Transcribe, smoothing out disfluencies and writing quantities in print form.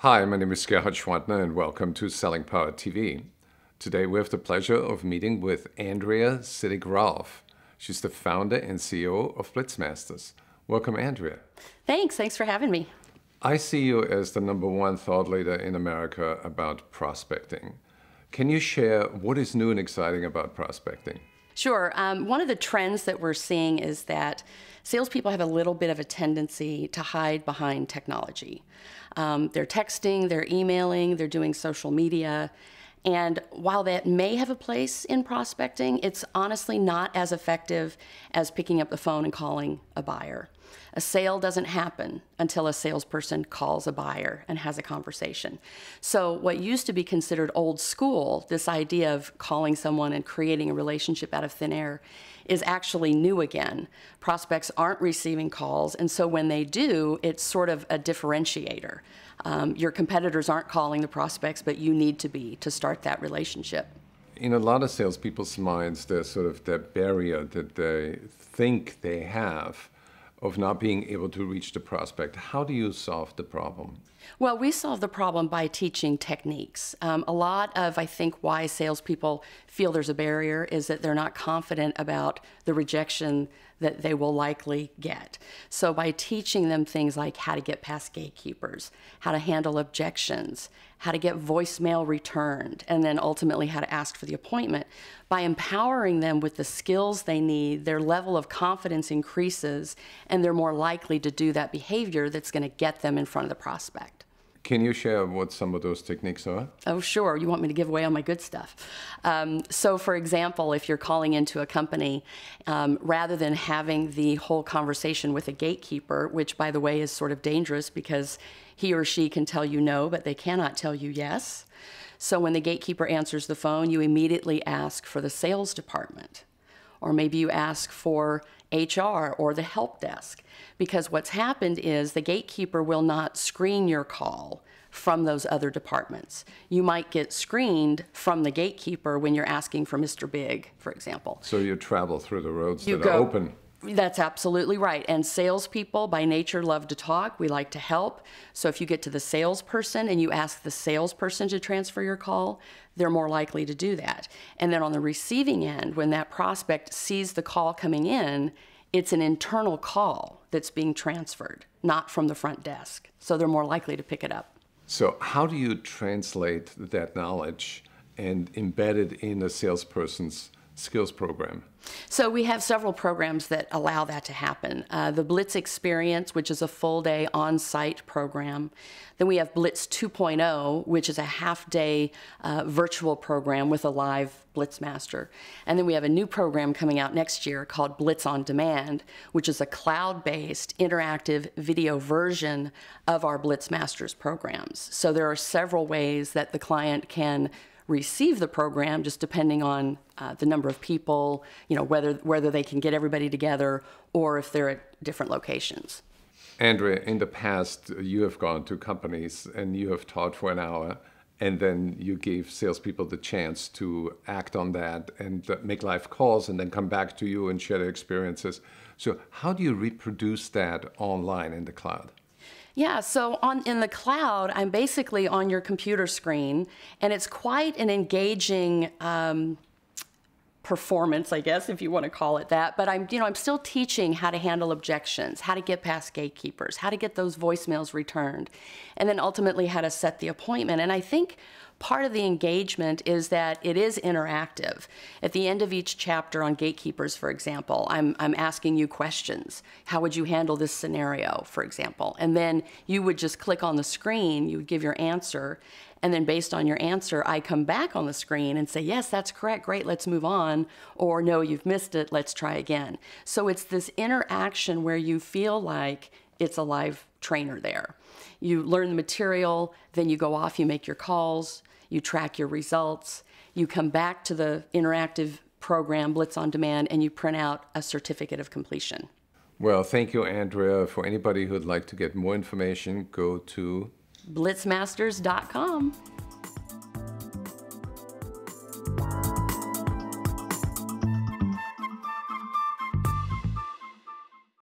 Hi, my name is Gerhard Gschwandtner and welcome to Selling Power TV. Today we have the pleasure of meeting with Andrea Sittig Rolf. She's the founder and CEO of Blitz. Welcome, Andrea. Thanks for having me. I see you as the #1 thought leader in America about prospecting. Can you share what is new and exciting about prospecting? Sure. One of the trends that we're seeing is that salespeople have a little bit of a tendency to hide behind technology. They're texting, they're emailing, they're doing social media. And while that may have a place in prospecting, it's honestly not as effective as picking up the phone and calling a buyer. A sale doesn't happen until a salesperson calls a buyer and has a conversation. So what used to be considered old school, this idea of calling someone and creating a relationship out of thin air, is actually new again. Prospects aren't receiving calls, and so when they do, it's sort of a differentiator. Your competitors aren't calling the prospects, but you need to be to start that relationship. In a lot of salespeople's minds, there's sort of that barrier that they think they have of not being able to reach the prospect. How do you solve the problem? Well, we solve the problem by teaching techniques. A lot of, I think, why salespeople feel there's a barrier is that they're not confident about the rejection that they will likely get. So by teaching them things like how to get past gatekeepers, how to handle objections, how to get voicemail returned, and then ultimately how to ask for the appointment, by empowering them with the skills they need, their level of confidence increases, and they're more likely to do that behavior that's going to get them in front of the prospect. Can you share what some of those techniques are? Oh, sure. You want me to give away all my good stuff. So, for example, if you're calling into a company, rather than having the whole conversation with a gatekeeper, which, by the way, is sort of dangerous because he or she can tell you no, but they cannot tell you yes. So when the gatekeeper answers the phone, you immediately ask for the sales department. Or maybe you ask for HR or the help desk, because what's happened is the gatekeeper will not screen your call from those other departments. You might get screened from the gatekeeper when you're asking for Mr. Big, for example. So you travel through the roads that are open. That's absolutely right. And salespeople by nature love to talk. We like to help. So if you get to the salesperson and you ask the salesperson to transfer your call, they're more likely to do that. And then on the receiving end, when that prospect sees the call coming in, it's an internal call that's being transferred, not from the front desk. So they're more likely to pick it up. So how do you translate that knowledge and embed it in a salesperson's skills program? So we have several programs that allow that to happen. The Blitz Experience, which is a full-day on-site program. Then we have Blitz 2.0, which is a half-day virtual program with a live Blitzmaster. And then we have a new program coming out next year called Blitz on Demand, which is a cloud-based interactive video version of our Blitzmasters programs. So there are several ways that the client can receive the program, just depending on the number of people, whether they can get everybody together or if they're at different locations. Andrea, in the past, you have gone to companies and you have taught for an hour, and then you gave salespeople the chance to act on that and make live calls and then come back to you and share their experiences. So how do you reproduce that online in the cloud? Yeah, so in the cloud, I'm basically on your computer screen, and it's quite an engaging performance, I guess, if you want to call it that. But I'm still teaching how to handle objections, how to get past gatekeepers, how to get those voicemails returned, and then ultimately how to set the appointment. And I think part of the engagement is that it is interactive. At the end of each chapter on gatekeepers, for example, I'm asking you questions. How would you handle this scenario, for example? And then you would just click on the screen, you would give your answer, and then based on your answer, I come back on the screen and say, yes, that's correct, great, let's move on, or no, you've missed it, let's try again. So it's this interaction where you feel like it's a live trainer there. You learn the material, then you go off, you make your calls, you track your results, you come back to the interactive program, Blitz on Demand, and you print out a certificate of completion. Well, thank you, Andrea. For anybody who'd like to get more information, go to blitzmasters.com.